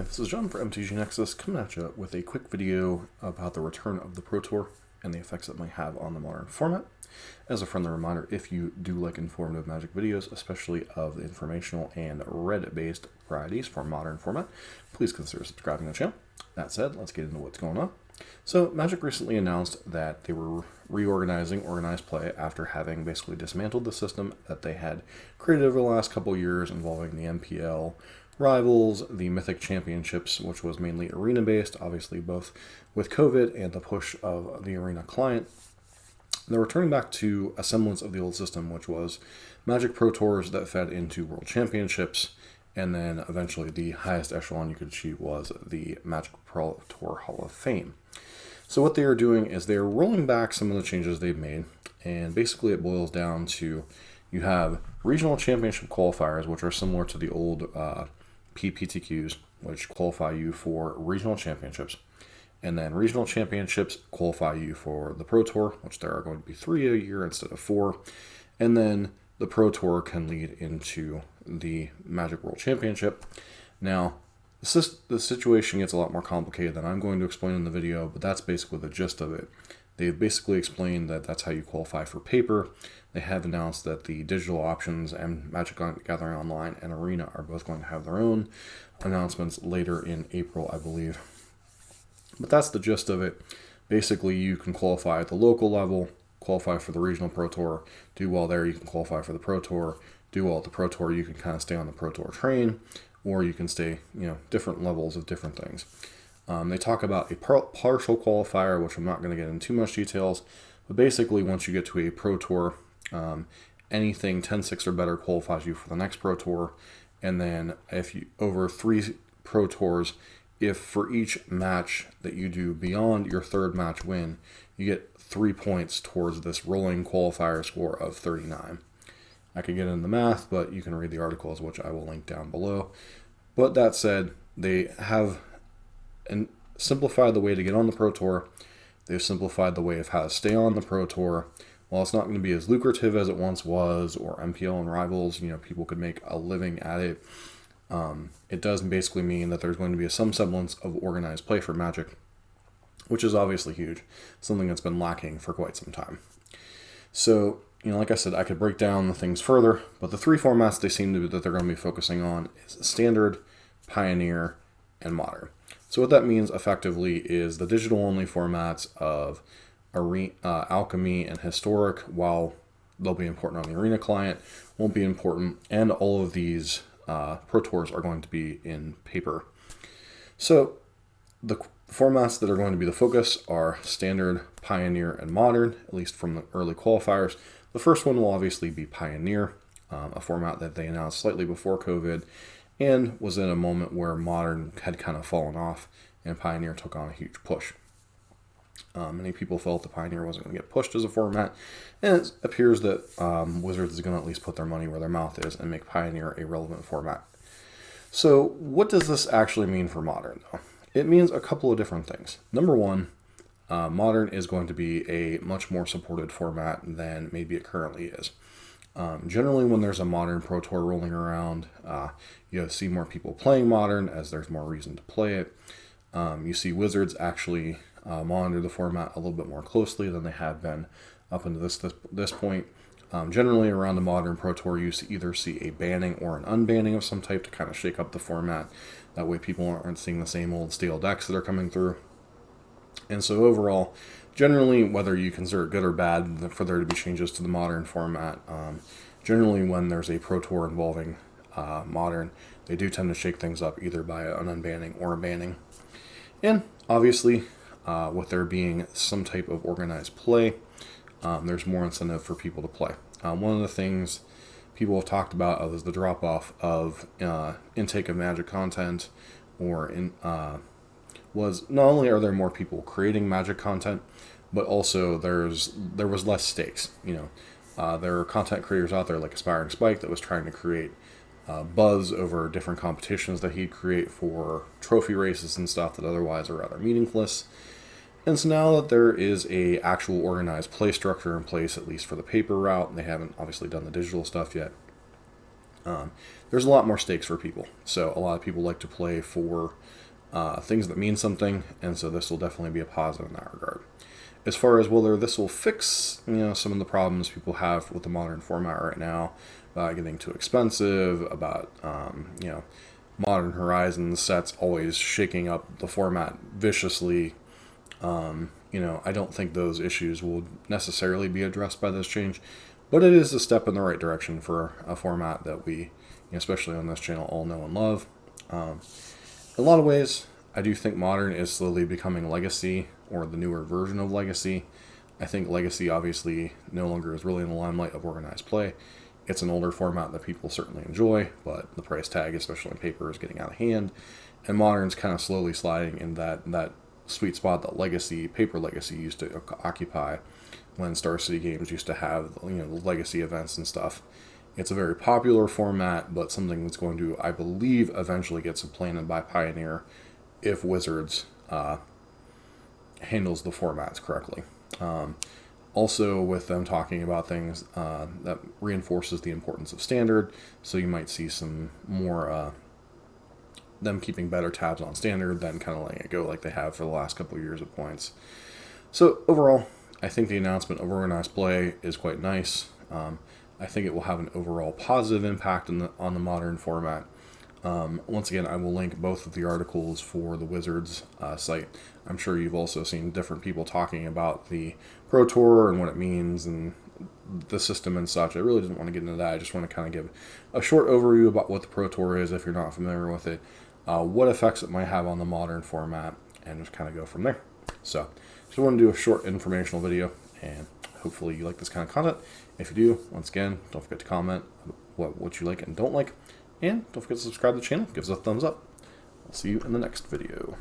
This is John for MTG Nexus coming at you with a quick video about the return of the Pro Tour and the effects it might have on the modern format. As a friendly reminder, if you do like informative Magic videos, especially of the informational and Reddit-based varieties for modern format, please consider subscribing to the channel. That said, let's get into what's going on. So Magic recently announced that they were reorganizing organized play after having basically dismantled the system that they had created over the last couple years involving the MPL, Rivals, the Mythic Championships, which was mainly arena-based, obviously both with COVID and the push of the arena client. They're returning back to a semblance of the old system, which was Magic Pro Tours that fed into World Championships, and then eventually the highest echelon you could achieve was the Magic Pro Tour Hall of Fame. So what they are doing is they are rolling back some of the changes they've made, and basically it boils down to you have regional championship qualifiers, which are similar to the old PPTQs, which qualify you for regional championships. And then regional championships qualify you for the Pro Tour, which there are going to be 3 a year instead of 4. And then the Pro Tour can lead into the Magic World Championship. Now, the situation gets a lot more complicated than I'm going to explain in the video, but that's basically the gist of it. They've basically explained that that's how you qualify for paper. They have announced that the digital options and Magic Gathering Online and Arena are both going to have their own announcements later in April, I believe. But that's the gist of it. Basically, you can qualify at the local level, qualify for the Regional Pro Tour, do well there, you can qualify for the Pro Tour, do well at the Pro Tour, you can kind of stay on the Pro Tour train, or you can stay, different levels of different things. They talk about a partial qualifier, which I'm not going to get into too much details, but basically once you get to a Pro Tour, anything 10-6 or better qualifies you for the next Pro Tour, and then if you over 3 Pro Tours, if for each match that you do beyond your third match win, you get 3 points towards this rolling qualifier score of 39. I could get into the math, but you can read the articles, which I will link down below. But that said, they have simplified the way to get on the Pro Tour. They've simplified the way of how to stay on the Pro Tour. While it's not going to be as lucrative as it once was, or MPL and Rivals, people could make a living at it. It does basically mean that there's going to be some semblance of organized play for Magic, which is obviously huge, something that's been lacking for quite some time. So, like I said, I could break down the things further, but the 3 formats they seem to be that they're going to be focusing on is Standard, Pioneer, and Modern. So what that means effectively is the digital-only formats of Alchemy and Historic, while they'll be important on the Arena client, won't be important, and all of these Pro Tours are going to be in paper. So the formats that are going to be the focus are Standard, Pioneer, and Modern, at least from the early qualifiers. The first one will obviously be Pioneer, a format that they announced slightly before COVID and was in a moment where Modern had kind of fallen off and Pioneer took on a huge push. Many people felt the Pioneer wasn't going to get pushed as a format, and it appears that Wizards is going to at least put their money where their mouth is and make Pioneer a relevant format. So what does this actually mean for Modern, though? It means a couple of different things. Number one, Modern is going to be a much more supported format than maybe it currently is. Generally, when there's a Modern Pro Tour rolling around, you see more people playing Modern as there's more reason to play it. You see Wizards actually monitor the format a little bit more closely than they have been up until this point. Generally, around the Modern Pro Tour, you either see a banning or an unbanning of some type to kind of shake up the format. That way people aren't seeing the same old stale decks that are coming through. And so overall, generally, whether you consider it good or bad for there to be changes to the Modern format, generally when there's a Pro Tour involving Modern, they do tend to shake things up either by an unbanning or a banning. And obviously, with there being some type of organized play, there's more incentive for people to play. One of the things people have talked about is the drop-off of intake of Magic content, was not only are there more people creating Magic content, but also there was less stakes. There are content creators out there like Aspiring Spike that was trying to create buzz over different competitions that he'd create for trophy races and stuff that otherwise are rather meaningless. And so now that there is a actual organized play structure in place, at least for the paper route, they haven't obviously done the digital stuff yet, There's a lot more stakes for people. So a lot of people like to play for things that mean something, and so this will definitely be a positive in that regard. As far as whether this will fix, some of the problems people have with the modern format right now, about getting too expensive, about Modern Horizons sets always shaking up the format viciously. I don't think those issues will necessarily be addressed by this change, but it is a step in the right direction for a format that we, especially on this channel, all know and love. In a lot of ways, I do think Modern is slowly becoming Legacy, or the newer version of Legacy. I think Legacy obviously no longer is really in the limelight of organized play. It's an older format that people certainly enjoy, but the price tag, especially on paper, is getting out of hand. And Modern's kind of slowly sliding in that sweet spot that Paper Legacy used to occupy when Star City Games used to have, the Legacy events and stuff. It's a very popular format, but something that's going to, I believe, eventually get supplanted by Pioneer if Wizards handles the formats correctly. Also, with them talking about things that reinforces the importance of Standard, so you might see some more them keeping better tabs on Standard than kind of letting it go like they have for the last couple of years at points. So overall, I think the announcement of organized play is quite nice. I think it will have an overall positive impact on the Modern format. Once again, I will link both of the articles for the Wizards site. I'm sure you've also seen different people talking about the Pro Tour and what it means and the system and such. I really didn't want to get into that. I just want to kind of give a short overview about what the Pro Tour is if you're not familiar with it, what effects it might have on the Modern format, and just kind of go from there. So just want to do a short informational video, and hopefully you like this kind of content. If you do, once again, don't forget to comment what you like and don't like. And don't forget to subscribe to the channel. Give us a thumbs up. I'll see you in the next video.